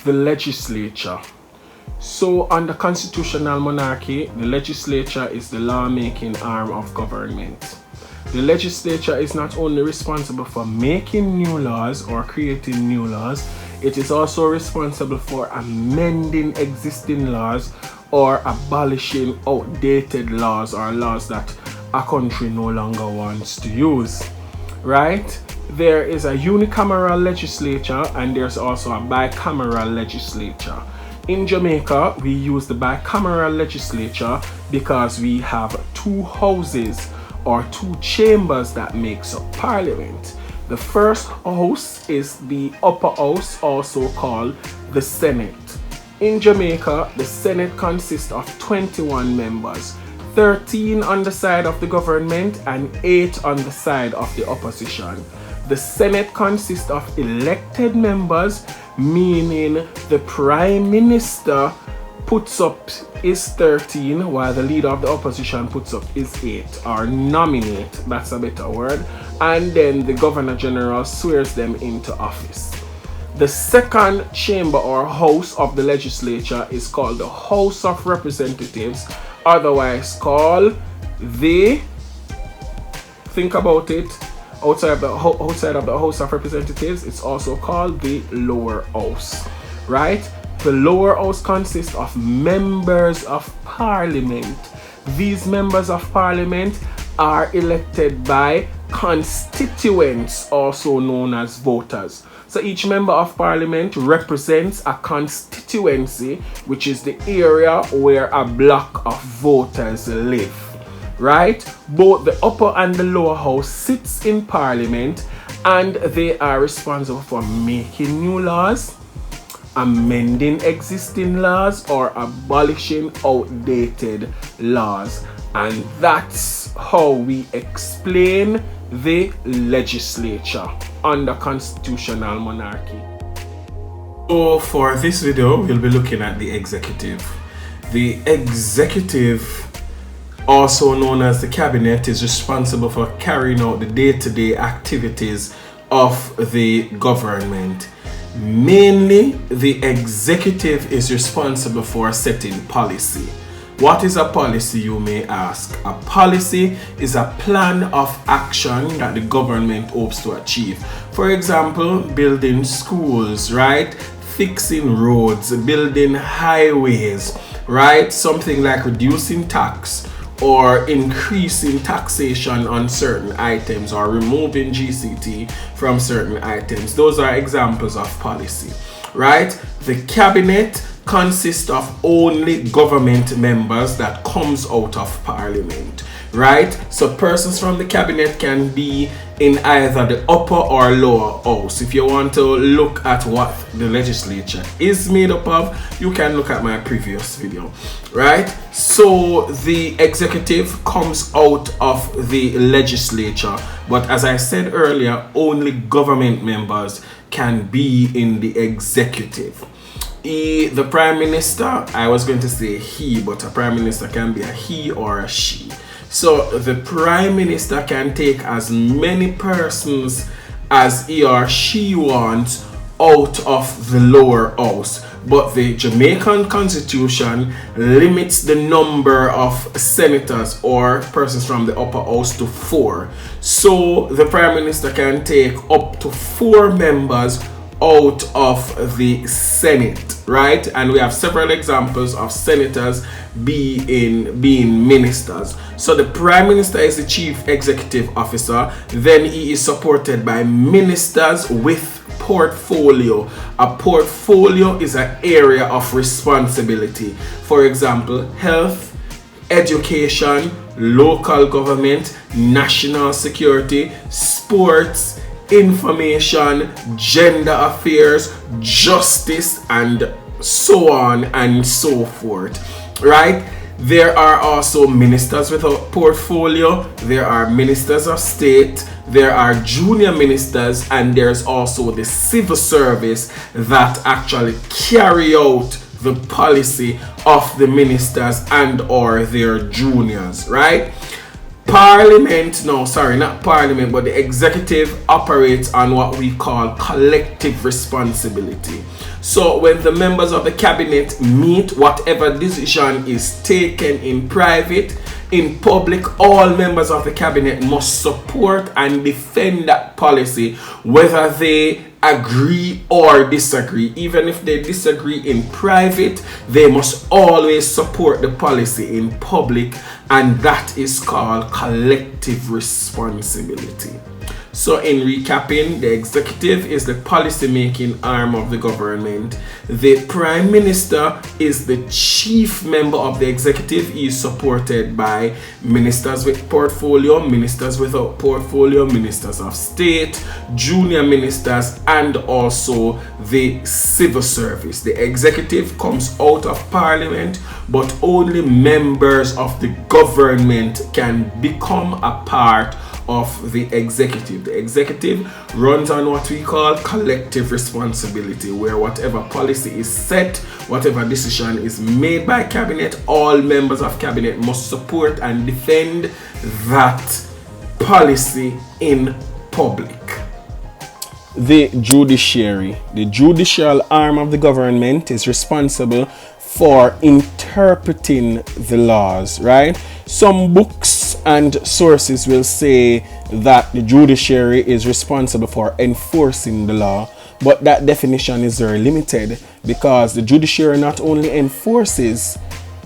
the legislature. So under constitutional monarchy, the legislature is the lawmaking arm of government. The legislature is not only responsible for making new laws or creating new laws, it is also responsible for amending existing laws or abolishing outdated laws or laws that a country no longer wants to use, right? There is a unicameral legislature and there's also a bicameral legislature. In Jamaica, we use the bicameral legislature because we have two houses or two chambers that makes up parliament. The first house is the upper house, also called the Senate. In Jamaica, the Senate consists of 21 members, 13 on the side of the government and 8 on the side of the opposition. The Senate consists of elected members, meaning the Prime Minister puts up his 13 while the leader of the opposition puts up his 8, or nominate, that's a better word, and then the Governor General swears them into office. The second chamber or house of the legislature is called the House of Representatives, otherwise called the, think about it, outside of the House of Representatives, it's also called the lower house, right? The lower house consists of members of parliament. These members of parliament are elected by constituents, also known as voters. So each member of parliament represents a constituency, which is the area where a block of voters live, right? Both the upper and the lower house sits in parliament and they are responsible for making new laws, amending existing laws, or abolishing outdated laws. And that's how we explain the legislature under constitutional monarchy. So for this video, we'll be looking at the executive. The executive, also known as the cabinet, is responsible for carrying out the day-to-day activities of the government. Mainly, the executive is responsible for setting policy. What is a policy, you may ask? A policy is a plan of action that the government hopes to achieve. For example, building schools, right? Fixing roads, building highways, right? Something like reducing tax or increasing taxation on certain items or removing GCT from certain items. Those are examples of policy, right? The cabinet consists of only government members that comes out of parliament, right? So persons from the cabinet can be in either the upper or lower house. If you want to look at what the legislature is made up of, you can look at my previous video, right? So the executive comes out of the legislature, but as I said earlier, only government members can be in the executive. The prime minister, I was going to say he, but a prime minister can be a he or a she. So the prime minister can take as many persons as he or she wants out of the lower house, but the Jamaican constitution limits the number of senators or persons from the upper house to 4. So the prime minister can take up to 4 members out of the Senate, right? And we have several examples of senators being ministers. So the prime minister is the chief executive officer. Then he is supported by ministers with portfolio. A portfolio is an area of responsibility. For example, health, education, local government, national security, sports, information, gender affairs, justice, and so on and so forth, right? There are also ministers with a portfolio, there are ministers of state, there are junior ministers, and there's also the civil service that actually carry out the policy of the ministers and or their juniors, right? Parliament, no, sorry, not Parliament, but the executive operates on what we call collective responsibility. So when the members of the cabinet meet, whatever decision is taken in private, in public, all members of the cabinet must support and defend that policy, whether they agree or disagree. Even if they disagree in private, they must always support the policy in public, and that is called collective responsibility. So in recapping, the executive is the policy-making arm of the government. The prime minister is the chief member of the executive. He is supported by ministers with portfolio, ministers without portfolio, ministers of state, junior ministers, and also the civil service. The executive comes out of parliament, but only members of the government can become a part of the executive. The executive runs on what we call collective responsibility, where whatever policy is set, whatever decision is made by cabinet, all members of cabinet must support and defend that policy in public. The judiciary, the judicial arm of the government, is responsible for interpreting the laws, right? Some books and sources will say that the judiciary is responsible for enforcing the law, but that definition is very limited, because the judiciary not only enforces,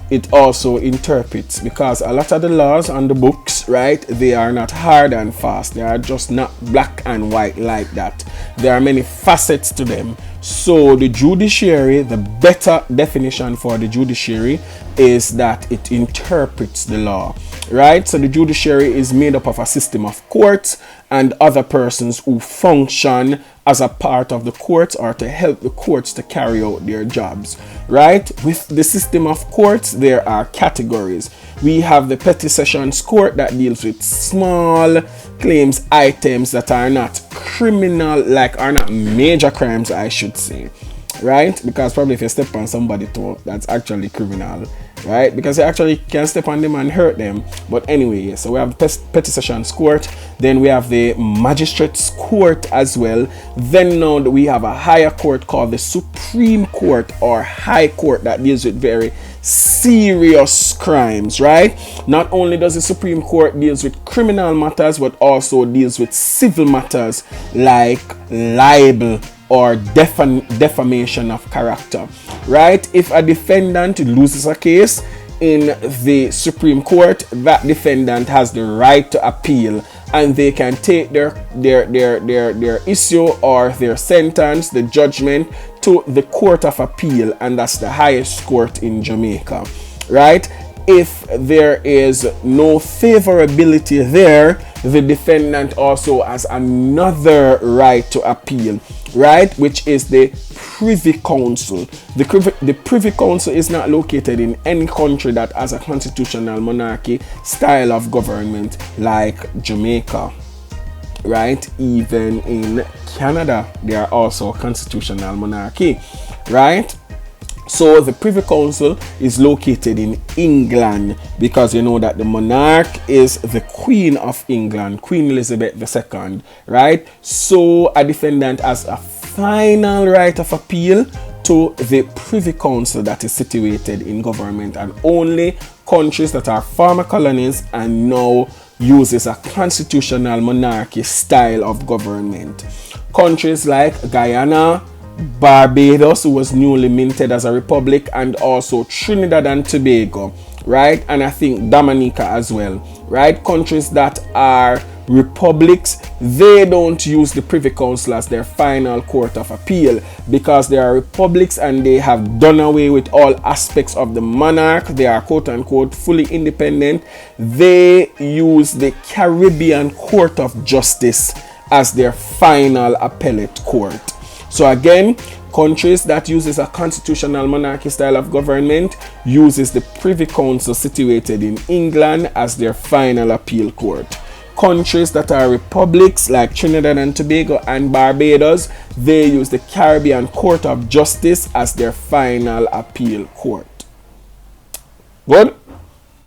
it also interprets, because a lot of the laws on the books, right, they are not hard and fast. They are just not black and white like that. There are many facets to them. So the judiciary, the better definition for the judiciary is that it interprets the law, right? So the judiciary is made up of a system of courts and other persons who function as a part of the courts or to help the courts to carry out their jobs, right? With the system of courts, there are categories. We have the petty sessions court that deals with small claims items that are not criminal, like are not major crimes, I should say, right? Because probably if you step on somebody toe, that's actually criminal, right? Because you actually can step on them and hurt them. But anyway, so we have the petty sessions court, then we have the magistrates court as well. Then now we have a higher court called the Supreme Court or High Court that deals with very serious crimes, right? Not only does the Supreme Court deals with criminal matters, but also deals with civil matters like libel or defamation of character, right? If a defendant loses a case in the Supreme Court, that defendant has the right to appeal, and they can take their issue or their sentence, the judgment, to the Court of Appeal, and that's the highest court in Jamaica, right? If there is no favorability there, the defendant also has another right to appeal, right, which is the Privy Council. The Privy Council is not located in any country that has a constitutional monarchy style of government like Jamaica, right? Even in Canada, there are also constitutional monarchy, right? So the Privy Council is located in England, because you know that the monarch is the Queen of England, Queen Elizabeth II, right? So a defendant has a final right of appeal to the Privy Council that is situated in government, and only countries that are former colonies and now uses a constitutional monarchy style of government. Countries like Guyana, Barbados, who was newly minted as a republic, and also Trinidad and Tobago, right? And I think Dominica as well, right? Countries that are republics, they don't use the Privy Council as their final court of appeal, because they are republics and they have done away with all aspects of the monarch. They are quote unquote fully independent. They use the Caribbean Court of Justice as their final appellate court. So again, countries that uses a constitutional monarchy style of government uses the Privy Council situated in England as their final appeal court. Countries that are republics like Trinidad and Tobago and Barbados, they use the Caribbean Court of Justice as their final appeal court. Good?